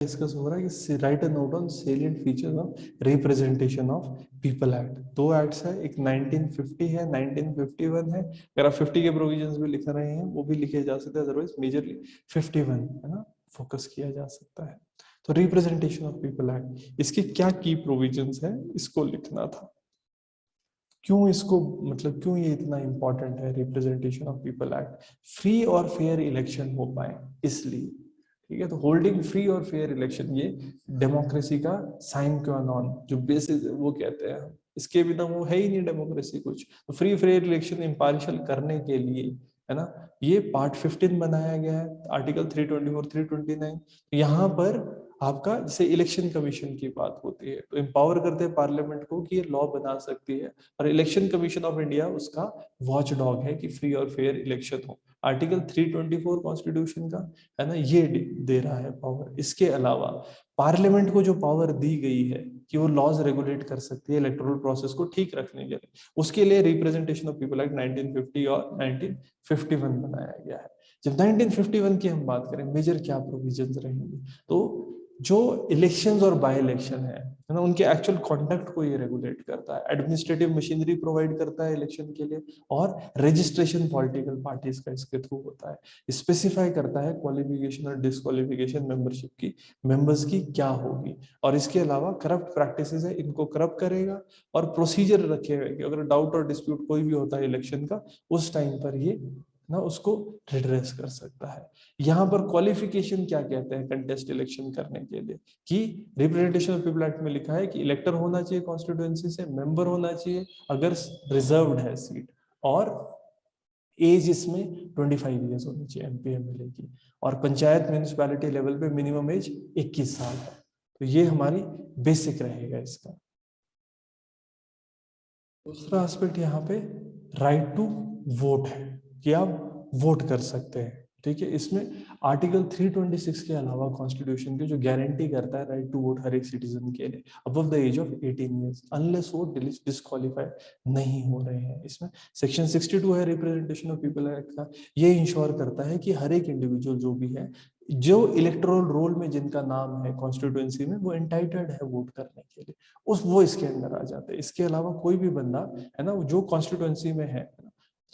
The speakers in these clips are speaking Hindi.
डिस्कस हो रहा है कि right a note on salient features of representation of people act. दो एक्ट्स है, एक 1950 है, 1951 है। अगर आप 50 के प्रोविजंस भी लिख रहे हैं वो भी लिखे जा सकते हैं, अदरवाइज मेजरली 51 है ना फोकस किया जा सकता है। तो रिप्रेजेंटेशन ऑफ पीपल एक्ट, इसके क्या की प्रोविजंस है इसको लिखना था। क्यों इसको मतलब क्यों ये इतना इंपॉर्टेंट है representation of people act, free और फेयर इलेक्शन हो पाए इसलिए। ठीक है, तो होल्डिंग फ्री और फेयर इलेक्शन ये डेमोक्रेसी का साइन क्वा नॉन जो बेसिस वो कहते हैं, इसके बिना वो है ही नहीं डेमोक्रेसी कुछ। तो फ्री फेयर इलेक्शन इम्पार्शियल करने के लिए है ना ये पार्ट 15 बनाया गया है, आर्टिकल 324 329। यहाँ पर आपका जैसे इलेक्शन कमीशन की बात होती है तो एम्पावर करते हैं पार्लियामेंट को कि ये लॉ बना सकती है, और इलेक्शन कमीशन ऑफ इंडिया उसका वॉच डॉग है कि फ्री और फेयर इलेक्शन हो। आर्टिकल 324 कॉन्स्टिट्यूशन का है ना ये दे रहा है पावर। इसके अलावा पार्लियामेंट को जो पावर दी गई है कि वो लॉज रेगुलेट कर सकती है इलेक्टोरल प्रोसेस को ठीक रखने के लिए, उसके लिए रिप्रेजेंटेशन ऑफ पीपल एक्ट 1950 और 1951 बनाया गया है। जब 1951 की हम बात करें मेजर क्या प्रोविजंस रहेंगे, तो जो इलेक्शंस और बाय इलेक्शन है ना उनके एक्चुअल कॉन्डक्ट को ये रेगुलेट करता है, एडमिनिस्ट्रेटिव मशीनरी प्रोवाइड करता है इलेक्शन के लिए, और रजिस्ट्रेशन पॉलिटिकल पार्टीज का इसके थ्रू होता है। स्पेसिफाई करता है क्वालिफिकेशन और डिस्क्वालिफिकेशन मेंबरशिप की, मेंबर्स की क्या होगी, और इसके अलावा करप्ट प्रैक्टिसेस है इनको करप्ट करेगा, और प्रोसीजर रखे हुए कि अगर डाउट और डिस्प्यूट कोई भी होता है इलेक्शन का उस टाइम पर ये ना उसको रिड्रेस कर सकता है। यहाँ पर क्वालिफिकेशन क्या कहते हैं कंटेस्ट इलेक्शन करने के लिए, कि रिप्रेजेंटेशन ऑफ पीपल एक्ट में लिखा है कि इलेक्टर होना चाहिए कॉन्स्टिट्यूएंसी से, मेंबर होना चाहिए अगर रिजर्व्ड है सीट, और एज इसमें 25 ईयर्स होनी चाहिए एमपी एमएलए की, और पंचायत म्यूनिसपैलिटी लेवल पे मिनिमम एज 21 साल है। तो ये हमारी बेसिक रहेगा इसका। दूसरा एस्पेक्ट यहाँ पे राइट टू वोट है कि आप वोट कर सकते हैं। ठीक है, इसमें आर्टिकल 326 के अलावा कॉन्स्टिट्यूशन के जो गारंटी करता है राइट टू वोट हर एक सिटीजन के लिए above the age of 18 years, unless वो डिस्क्वालीफाई नहीं हो रहे हैं। इसमें सेक्शन 62 है रिप्रेजेंटेशन ऑफ पीपल एक्ट का, ये इंश्योर करता है कि हर एक इंडिविजुअल जो भी है जो इलेक्टोरल रोल में जिनका नाम है कॉन्स्टिट्यूएंसी में वो एंटाइटल्ड है वोट करने के लिए, उस वो इसके अंदर आ जाते हैं। इसके अलावा कोई भी बंदा है ना जो कॉन्स्टिट्यूएंसी में है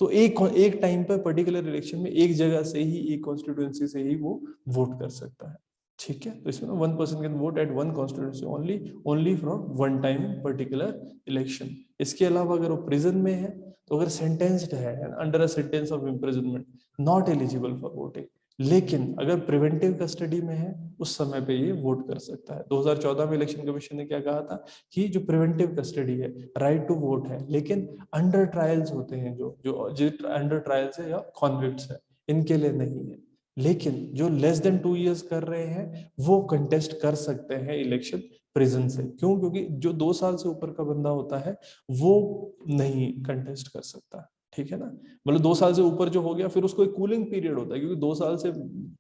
तो एक टाइम पर पर्टिकुलर इलेक्शन में एक जगह से ही एक कॉन्स्टिट्यूएंसी से ही वो वोट कर सकता है। ठीक है, तो इसमें one person can vote at one constituency only, only from one time particular election. इसके अलावा अगर वो प्रिजन में है तो अगर सेंटेंस्ड है under a sentence of imprisonment not eligible for voting, लेकिन अगर प्रिवेंटिव कस्टडी में है उस समय पे ये वोट कर सकता है। 2014 में इलेक्शन कमीशन ने क्या कहा था कि जो प्रिवेंटिव कस्टडी है राइट टू वोट है, लेकिन अंडर ट्रायल्स होते हैं जो जो अंडर ट्रायल्स है या कॉन्विक्ट्स है इनके लिए नहीं है। लेकिन जो लेस देन 2 इयर्स कर रहे हैं वो कंटेस्ट कर सकते हैं इलेक्शन प्रिजन से। क्यों? क्योंकि जो 2 साल से ऊपर का बंदा होता है वो नहीं कंटेस्ट कर सकता। ठीक है ना, मतलब 2 साल से ऊपर जो हो गया फिर उसको एक कूलिंग पीरियड होता है, क्योंकि 2 साल से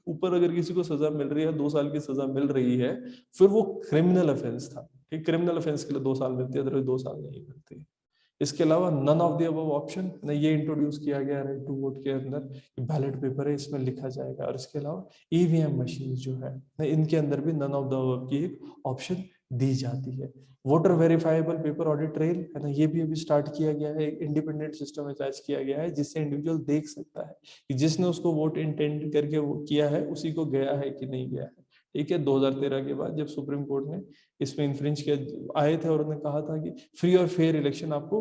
ऊपर अगर किसी को सजा मिल रही है 2 साल की सजा मिल रही है फिर वो क्रिमिनल ऑफेंस था। ठीक, क्रिमिनल ऑफेंस के लिए 2 साल मिलती है, अदरवाइज 2 साल नहीं मिलती। इसके अलावा none of the above option ये इंट्रोड्यूस किया गया राइट टू वोट के अंदर, बैलेट पेपर है इसमें लिखा जाएगा, और इसके अलावा ईवीएम मशीन जो है इनके अंदर भी नन ऑफ द अबव की एक ऑप्शन दी जाती है। Voter verifiable paper audit trail है ना ये भी अभी स्टार्ट किया गया है, एक इंडिपेंडेंट सिस्टम अटैच किया गया है जिससे इंडिविजुअल देख सकता है कि जिसने उसको वोट इंटेंड करके वो किया है उसी को गया है कि नहीं गया है। ठीक है, 2013 के बाद जब सुप्रीम कोर्ट ने इसमें इन्फ्रिंज किया आए थे और उन्होंने कहा था कि फ्री और फेयर इलेक्शन आपको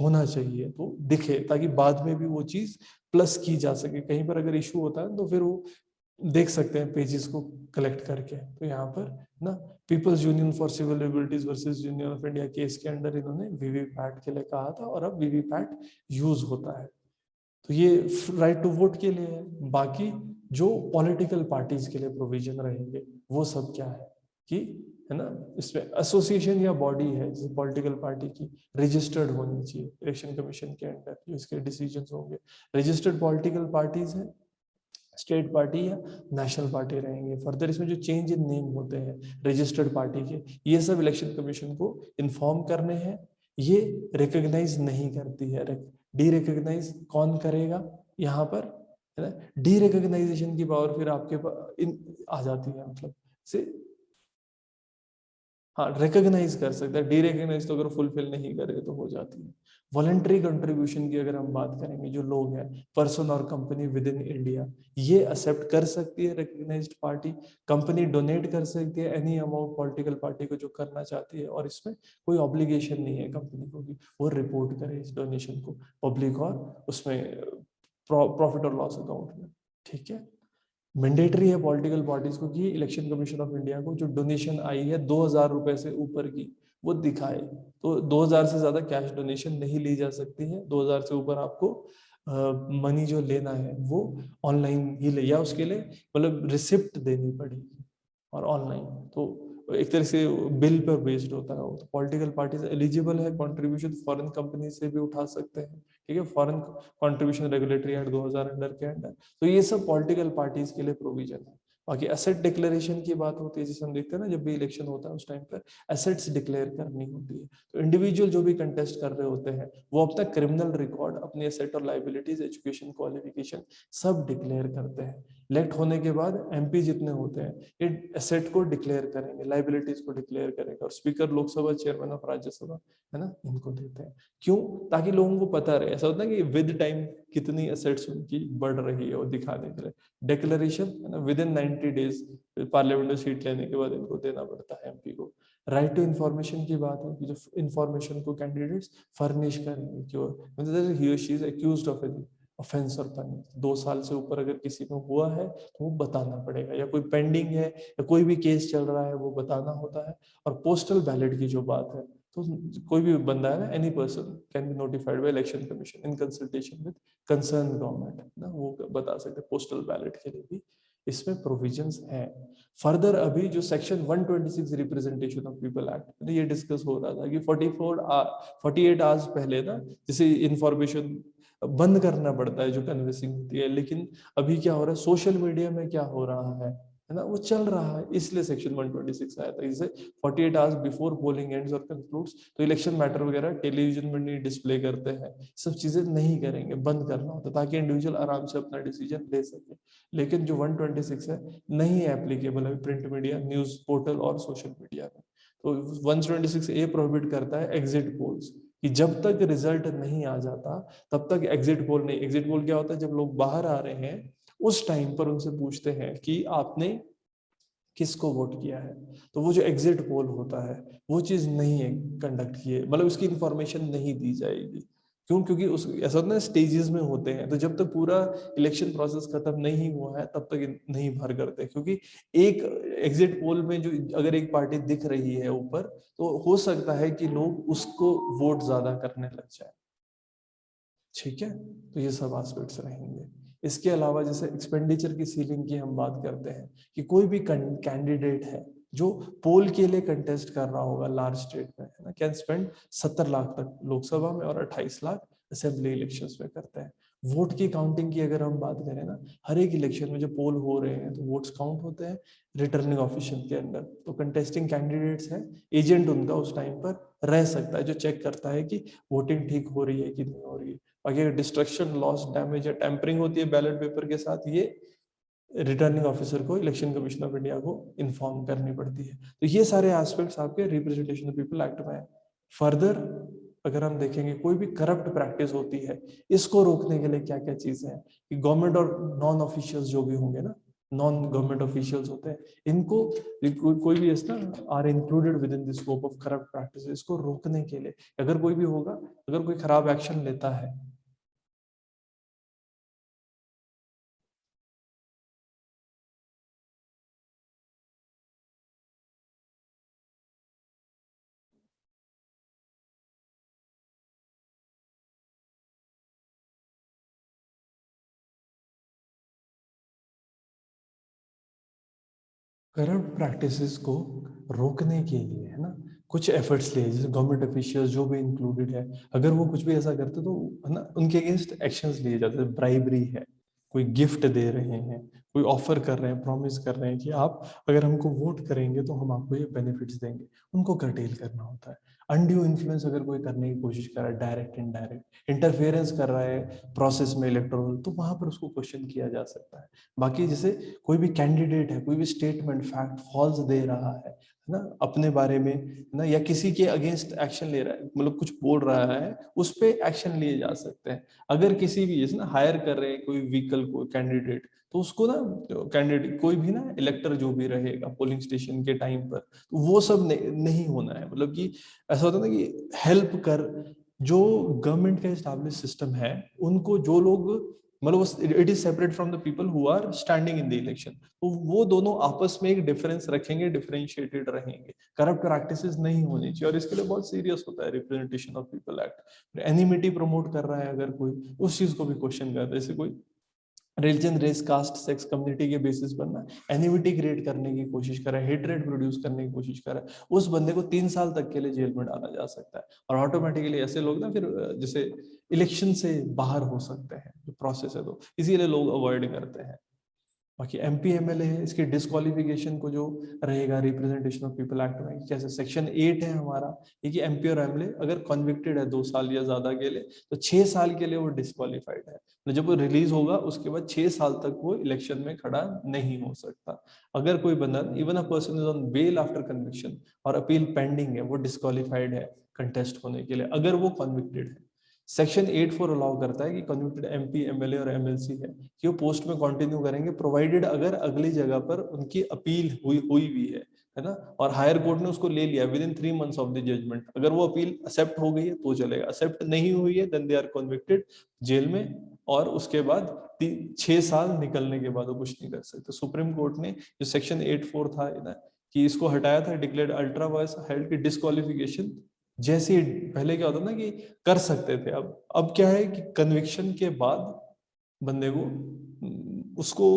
होना चाहिए तो दिखे, ताकि बाद में भी वो चीज प्लस की जा सके। कहीं पर अगर इशू होता है तो फिर वो देख सकते हैं पेजेस को कलेक्ट करके। तो यहाँ पर ना people's union for civil liberties versus union of India case के अंडर इन्होंने वीवीपैट के लिए कहा था, और अब वीवीपैट यूज होता है। तो ये राइट टू वोट के लिए है। बाकी जो पॉलिटिकल पार्टीज के लिए प्रोविजन रहेंगे वो सब क्या है कि है ना इसमें एसोसिएशन या बॉडी है जैसे पॉलिटिकल पार्टी की रजिस्टर्ड होनी चाहिए इलेक्शन कमीशन के अंडर जो इसके डिसीजंस होंगे। रजिस्टर्ड पॉलिटिकल पार्टीज है, स्टेट पार्टी या नेशनल पार्टी रहेंगे। फर्दर इसमें जो चेंज इन नेम होते हैं रजिस्टर्ड पार्टी के ये सब इलेक्शन कमीशन को इन्फॉर्म करने हैं। ये रिकॉग्नाइज नहीं करती है, डी रिकॉग्नाइज कौन करेगा यहाँ पर है ना, डी रिकॉग्नाइजेशन की पावर फिर आपके इन आ जाती है, मतलब से हाँ रिकॉग्नाइज कर सकता है, डीरिकॉग्नाइज तो अगर फुलफिल नहीं करे तो हो जाती है। वॉलंटरी कंट्रीब्यूशन की अगर हम बात करेंगे, जो लोग हैं पर्सन और कंपनी विद इन इंडिया, ये एक्सेप्ट कर सकती है रिकॉग्नाइज्ड पार्टी। कंपनी डोनेट कर सकती है एनी अमाउंट पॉलिटिकल पार्टी को जो करना चाहती है, और इसमें कोई ऑब्लिगेशन नहीं है कंपनी को कि वो रिपोर्ट करे इस डोनेशन को पब्लिक और उसमें प्रॉफिट और लॉस अकाउंट में। ठीक है, मैंडेटरी है पॉलिटिकल पार्टीज को कि इलेक्शन कमीशन ऑफ इंडिया को जो डोनेशन आई है 2000 रुपए से ऊपर की वो दिखाए। तो 2000 से ज्यादा कैश डोनेशन नहीं ली जा सकती है, 2000 से ऊपर आपको मनी जो लेना है वो ऑनलाइन ही ले, या उसके लिए मतलब रिसिप्ट देनी पड़ेगी और ऑनलाइन। तो एक तरह से बिल पर बेस्ड होता है वो। तो पॉलिटिकल पार्टीज एलिजिबल है कंट्रीब्यूशन फॉरेन कंपनी से भी उठा सकते हैं। ठीक है, foreign contribution regulatory act 2000 under के अंडर। तो ये सब पॉलिटिकल पार्टीज के लिए प्रोविजन है। बाकी एसेट डिक्लेरेशन की बात होती है, जैसे हम देखते हैं ना जब भी इलेक्शन होता है उस टाइम पर एसेट्स डिक्लेयर करनी होती है। तो इंडिविजुअल जो भी कंटेस्ट कर रहे होते हैं वो अपना क्रिमिनल रिकॉर्ड, अपने एसेट और लाइबिलिटीज, एजुकेशन, क्वालिफिकेशन सब डिक्लेयर करते हैं। इलेक्ट होने के बाद एमपी जितने होते हैं ये एसेट को डिक्लेयर करेंगे, लाइबिलिटीज को डिक्लेयर करेंगे, और speaker Lok Sabha, chairman of Rajya Sabha है ना, इनको देते हैं। क्यों? ताकि लोगों को पता रहे। ऐसा होता है कि विद टाइम कितनी एसेट्स उनकी बढ़ रही है वो दिखाने के लिए डिक्लेरेशन है ना, विद इन 90 डेज पार्लियामेंट में सीट लेने के बाद इनको देना पड़ता है एमपी को। राइट टू इन्फॉर्मेशन की बात है कि जो इन्फॉर्मेशन को कैंडिडेट्स फर्निश करेंगे, जो मतलब ही और she is accused of any offence और पनिश, 2 साल से ऊपर अगर किसी में हुआ है तो वो बताना पड़ेगा, या कोई पेंडिंग है या कोई भी केस चल रहा है वो बताना होता है। और पोस्टल बैलेट की जो बात है, तो कोई भी बंदा है ना, any person can be notified by election commission in consultation with concern government ना, वो बता सकते हैं। पोस्टल बैलेट के लिए भी इसमें प्रोविजंस हैं। फर्दर अभी जो section 126 representation of people act, ये डिस्कस हो रहा था कि 48 आवर्स पहले ना जैसे इंफॉर्मेशन बंद करना पड़ता है जो कन्विंसिंग होती है, लेकिन अभी क्या हो रहा है सोशल मीडिया में क्या हो रहा है ना, वो चल रहा है, इसलिए सेक्शन 126 आया था। इसे 48 आवर्स बिफोर पोलिंग एंड्स और कंक्लूड्स, तो इलेक्शन मैटर वगैरह टेलीविजन में नहीं डिस्प्ले करते हैं, सब चीजें नहीं करेंगे, बंद करना होता ताकि इंडिविजुअल आराम से अपना डिसीजन ले सके। लेकिन जो 126 है नहीं एप्लीकेबल है प्रिंट मीडिया, न्यूज पोर्टल और सोशल मीडिया में। तो 126 ए प्रोहिबिट करता है एग्जिट पोल्स, कि जब तक रिजल्ट नहीं आ जाता तब तक एग्जिट पोल नहीं। एग्जिट पोल क्या होता है? जब लोग बाहर आ रहे हैं उस टाइम पर उनसे पूछते हैं कि आपने किसको वोट किया है। तो वो जो एग्जिट पोल होता है वो चीज नहीं है कंडक्ट किए, मतलब उसकी इंफॉर्मेशन नहीं दी जाएगी। क्यों? क्योंकि उस ऐसा होता है स्टेजेस में होते हैं, तो जब तक पूरा इलेक्शन प्रोसेस खत्म नहीं हुआ है तब तक नहीं भर करते। क्योंकि एक एग्जिट पोल में जो अगर एक पार्टी दिख रही है ऊपर, तो हो सकता है कि लोग उसको वोट ज्यादा करने लग जाए। ठीक है, तो ये सब एस्पेक्ट्स रहेंगे। इसके अलावा जैसे एक्सपेंडिचर की सीलिंग की हम बात करते हैं कि कोई भी कैंडिडेट है जो पोल के लिए कंटेस्ट कर रहा होगा लार्ज स्टेट में है ना, कैन स्पेंड 70 लाख तक लोकसभा में और 28 लाख असेंबली इलेक्शंस में करते हैं। वोट की काउंटिंग की अगर हम बात करें ना, हर एक इलेक्शन में जो पोल हो रहे हैं तो वोट्स काउंट होते हैं रिटर्निंग ऑफिशियल के अंदर। तो कंटेस्टिंग कैंडिडेट्स हैं, एजेंट उनका उस टाइम पर रह सकता है जो चेक करता है कि वोटिंग ठीक हो रही है कि नहीं हो रही है। बाकी अगर डिस्ट्रक्शन, लॉस, डैमेज या टेम्परिंग होती है बैलेट पेपर के साथ, ये रिटर्निंग ऑफिसर को, इलेक्शन कमीशन ऑफ इंडिया को इन्फॉर्म करनी पड़ती है। तो ये सारे एस्पेक्ट्स आपके रिप्रेजेंटेशन ऑफ पीपल एक्ट में है। फर्दर अगर हम देखेंगे कोई भी करप्ट प्रैक्टिस होती है, इसको रोकने के लिए क्या क्या चीजें हैं कि गवर्नमेंट और नॉन ऑफिशियल्स जो भी होंगे ना, नॉन गवर्नमेंट ऑफिशियल्स होते हैं, इनको कोई भी ऐसा are included within the scope of corrupt practice, इसको रोकने के लिए अगर कोई भी होगा, अगर कोई खराब एक्शन लेता है। करप्ट प्रैक्टिसेस को रोकने के लिए है ना कुछ एफर्ट्स लिए, जैसे गवर्नमेंट ऑफिशियल्स जो भी इंक्लूडेड है, अगर वो कुछ भी ऐसा करते तो है ना उनके अगेंस्ट एक्शंस लिए जाते। ब्राइबरी है, कोई गिफ्ट दे रहे हैं, कोई ऑफर कर रहे हैं, प्रॉमिस कर रहे हैं कि आप अगर हमको वोट करेंगे तो हम आपको ये बेनिफिट्स देंगे, उनको कर्टेल करना होता है। अनड्यू इन्फ्लुएंस अगर कोई करने की कोशिश कर रहा है, डायरेक्ट इनडायरेक्ट इंटरफेरेंस कर रहा है प्रोसेस में इलेक्टोरल, तो वहां पर उसको क्वेश्चन किया जा सकता है। बाकी जैसे कोई भी कैंडिडेट है, कोई भी स्टेटमेंट, फैक्ट फॉल्स दे रहा है ना, अपने बारे में ना, या किसी के अगेंस्ट एक्शन ले रहा है, मतलब कुछ बोल रहा है, उस पे एक्शन लिए जा सकते हैं। अगर किसी भी जैसे ना हायर कर रहे हैं कोई व्हीकल को कैंडिडेट, तो उसको ना कैंडिडेट कोई भी ना इलेक्टर जो भी रहेगा पोलिंग स्टेशन के टाइम पर, तो वो सब नहीं होना है। मतलब कि ऐसा होता है ना कि हेल्प कर, जो गवर्नमेंट का एस्टैब्लिश सिस्टम है उनको जो लोग, मतलब it is separate from the people who are standing in the election, तो वो दोनों आपस में एक डिफरेंस रखेंगे, डिफरेंशिएटेड रहेंगे, करप्ट प्रैक्टिसेस नहीं होनी चाहिए। और इसके लिए बहुत सीरियस होता है representation of people act. Enmity promote कर रहा है अगर कोई, उस चीज को भी क्वेश्चन करता है। जैसे कोई religion, race, caste, sex, community के बेसिस पर ना एनिमिटी क्रिएट करने की कोशिश कर रहा है, हेट्रेड प्रोड्यूस करने की कोशिश कर रहा है, उस बंदे को 3 साल तक के लिए जेल में डाला जा सकता है। और ऑटोमेटिकली ऐसे लोग ना फिर जैसे इलेक्शन से बाहर हो सकते हैं, जो प्रोसेस है, तो इसीलिए लोग अवॉइड करते हैं। बाकी एमपी एमएलए है, इसके डिस्क्वालिफिकेशन को जो रहेगा रिप्रेजेंटेशन ऑफ पीपल एक्ट में, कैसे सेक्शन 8 है हमारा, ये कि एमपी और एमएलए अगर कन्विक्टेड है 2 साल या ज्यादा के लिए, तो 6 साल के लिए वो डिस्क्वालिफाइड है। तो जब वो रिलीज होगा उसके बाद 6 साल तक वो इलेक्शन में खड़ा नहीं हो सकता। अगर कोई बंदा, even a person is on bail after conviction और अपील पेंडिंग है, वो डिस्क्वालिफाइड है कंटेस्ट होने के लिए, अगर वो कन्विक्टेड है। सेक्शन 8(4) अलाउ करता है कि कन्विक्टेड एमपी, एमएलए और एमएलसी है कि वो पोस्ट में कंटिन्यू करेंगे, प्रोवाइडेड अगर अगली जगह पर उनकी अपील हुई भी है ना, और हायर कोर्ट ने उसको ले लिया with in 3 months of the judgment. अगर वो अपील एक्सेप्ट हो गई है तो चलेगा, एक्सेप्ट नहीं हुई है then they are convicted, jail में, और उसके बाद 6 साल निकलने के बाद वो कुछ नहीं कर सकते। सुप्रीम कोर्ट ने जो सेक्शन 8(4) था ना, कि इसको हटाया था, डिक्लेयर्ड अल्ट्रा वायस हेल्ड की डिस्क्वालिफिकेशन। जैसे पहले क्या होता ना कि कर सकते थे, अब क्या है कि कन्विक्शन के बाद बंदे को उसको,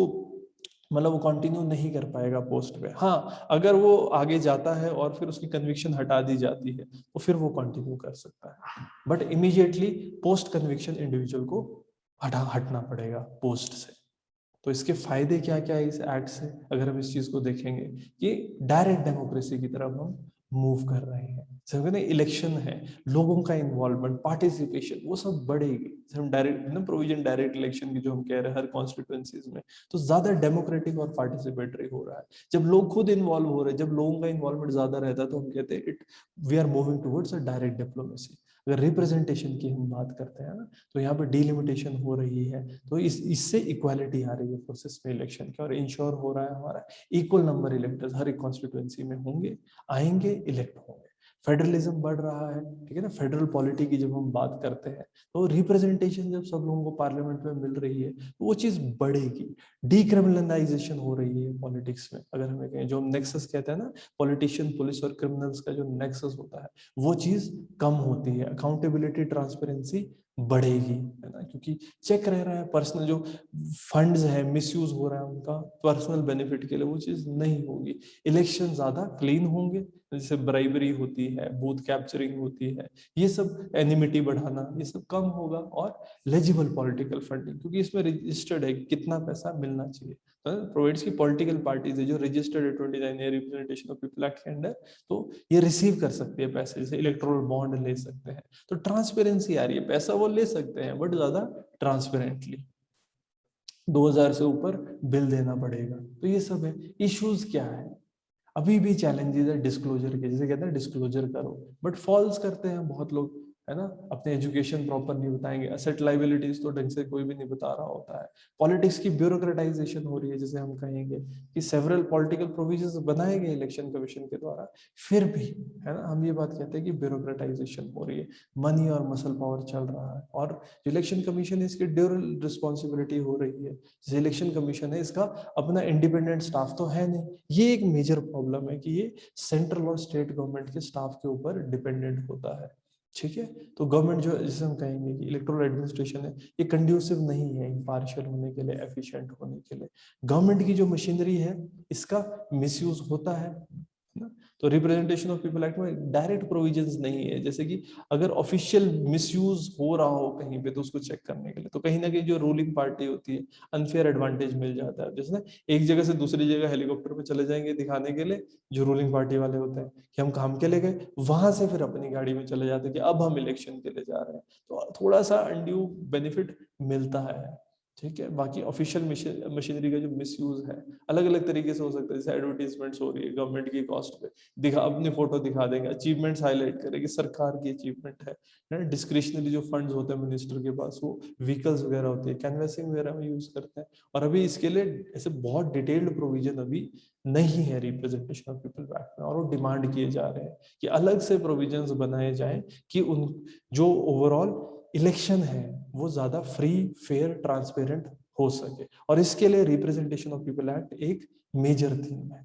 मतलब वो कंटिन्यू नहीं कर पाएगा पोस्ट पे। हाँ, अगर वो आगे जाता है और फिर उसकी कन्विक्शन हटा दी जाती है तो फिर वो कंटिन्यू कर सकता है, but immediately post conviction individual को हटना पड़ेगा पोस्ट से। तो इसके फायदे क्या क्या है इस एक्ट से, अगर हम इस चीज को देखेंगे कि डायरेक्ट डेमोक्रेसी की तरफ हम मूव कर रहे हैं। जैसे इलेक्शन है, लोगों का इन्वॉल्वमेंट, पार्टिसिपेशन, वो सब बढ़ेगी। हम डायरेक्ट ना प्रोविजन डायरेक्ट इलेक्शन की जो हम कह रहे हैं हर कॉन्स्टिट्यूएंसीज में, तो ज्यादा डेमोक्रेटिक और पार्टिसिपेटरी हो रहा है। जब लोग खुद इन्वॉल्व हो रहे हैं, जब लोगों का इन्वॉल्वमेंट ज्यादा रहता है, तो हम कहते हैं it we are moving towards a direct diplomacy. अगर रिप्रेजेंटेशन की हम बात करते हैं ना, तो यहाँ पे डिलिमिटेशन हो रही है, तो इससे इक्वालिटी आ रही है प्रोसेस में इलेक्शन के, और इंश्योर हो रहा है हमारा इक्वल नंबर इलेक्टर्स हर एक कॉन्स्टिट्यूएंसी में होंगे, आएंगे, इलेक्ट होंगे। फेडरलिज्म बढ़ रहा है, ठीक है ना। फेडरल पॉलिटी की जब हम बात करते हैं, तो रिप्रेजेंटेशन जब सब लोगों को पार्लियामेंट में मिल रही है, तो वो चीज बढ़ेगी। डीक्रिमिनलाइजेशन हो रही है पॉलिटिक्स में, अगर हमें कहें, जो नेक्सस कहते हैं ना, पॉलिटिशियन, पुलिस और क्रिमिनल्स का जो नेक्सस होता है, वो चीज कम होती है। अकाउंटेबिलिटी, ट्रांसपेरेंसी बढ़ेगी, है ना, क्योंकि चेक रह रहा है पर्सनल जो फंड्स है मिसयूज हो रहा है उनका पर्सनल बेनिफिट के लिए, वो चीज नहीं होगी। इलेक्शन ज्यादा क्लीन होंगे, जैसे ब्राइबरी होती है, बूथ कैप्चरिंग होती है, ये सब एनिमिटी बढ़ाना, ये सब कम होगा। और लेजिबल पॉलिटिकल फंडिंग, क्योंकि इसमें रजिस्टर्ड है कितना पैसा मिलना चाहिए, प्रोवाइड्स की पॉलिटिकल पार्टीज है जो रजिस्टर्ड है 29 रिप्रेजेंटेशन ऑफ पीपल एक्ट के अंडर, तो ये रिसीव कर सकती है पैसे, जैसे इलेक्टोरल बॉन्ड ले सकते हैं। तो ट्रांसपेरेंसी आ रही है, पैसा वो ले सकते हैं बट ज्यादा ट्रांसपेरेंटली। 2000 से ऊपर बिल देना पड़ेगा। तो ये सब है। इश्यूज क्या है, अभी भी चैलेंजेस है डिस्क्लोजर के, जैसे कहते हैं डिस्क्लोजर करो, बट फॉल्स करते हैं बहुत लोग, है ना। अपने एजुकेशन प्रॉपर नहीं बताएंगे, असेट लाइबिलिटीज तो ढंग से कोई भी नहीं बता रहा होता है। पॉलिटिक्स की ब्यूरोक्रेटाइजेशन हो रही है, जैसे हम कहेंगे कि सेवरल पॉलिटिकल प्रोविजंस बनाए गए इलेक्शन कमीशन के द्वारा, फिर भी, है ना, हम ये बात कहते हैं कि ब्यूरोक्रेटाइजेशन हो रही है, मनी और मसल पावर चल रहा है। और इलेक्शन कमीशन है, इसकी ड्यूरल रिस्पॉन्सिबिलिटी हो रही है। जैसे इलेक्शन कमीशन है, इसका अपना इंडिपेंडेंट स्टाफ तो है नहीं, ये एक मेजर प्रॉब्लम है कि ये सेंट्रल और स्टेट गवर्नमेंट के स्टाफ के ऊपर डिपेंडेंट होता है, ठीक है। तो गवर्नमेंट जो, जैसे हम कहेंगे कि इलेक्टोरल एडमिनिस्ट्रेशन है, ये कंड्यूसिव नहीं है इम्पार्शियल होने के लिए, एफिशिएंट होने के लिए। गवर्नमेंट की जो मशीनरी है, इसका मिसयूज होता है ना। तो रिप्रेजेंटेशन ऑफ पीपल एक्ट में डायरेक्ट प्रोविजंस नहीं है, जैसे कि अगर ऑफिशियल मिसयूज हो रहा हो कहीं पे, तो उसको चेक करने के लिए तो कहीं ना कहीं जो रूलिंग पार्टी होती है, अनफेयर एडवांटेज मिल जाता है। जैसे ना, एक जगह से दूसरी जगह हेलीकॉप्टर पे चले जाएंगे दिखाने के लिए, जो रूलिंग पार्टी वाले होते हैं कि हम काम के लिए गए, वहां से फिर अपनी गाड़ी में चले जाते हैं कि अब हम इलेक्शन के लिए जा रहे हैं, तो थोड़ा सा अनड्यू बेनिफिट मिलता है। ठीक है। बाकी ऑफिशियल मशीनरी का जो मिसयूज है अलग अलग तरीके से हो सकता है, जैसे एडवर्टीजमेंट्स हो रही है गवर्नमेंट की कॉस्ट पे, दिखा अपनी फोटो दिखा देंगे, अचीवमेंट्स हाईलाइट करेंगे, सरकार की अचीवमेंट है। डिस्क्रिशनरी जो फंड्स होते हैं मिनिस्टर के पास, वो व्हीकल्स वगैरह होती है, कैनवसिंग वगैरह में यूज करते हैं। और अभी इसके लिए ऐसे बहुत डिटेल्ड प्रोविजन अभी नहीं है रिप्रेजेंटेशन ऑफ पीपल एक्ट में, और वो डिमांड किए जा रहे हैं कि अलग से प्रोविजंस बनाए जाएं कि उन जो ओवरऑल इलेक्शन है वो ज्यादा फ्री, फेयर, ट्रांसपेरेंट हो सके। और इसके लिए रिप्रेजेंटेशन ऑफ पीपल एक्ट एक मेजर थीम है।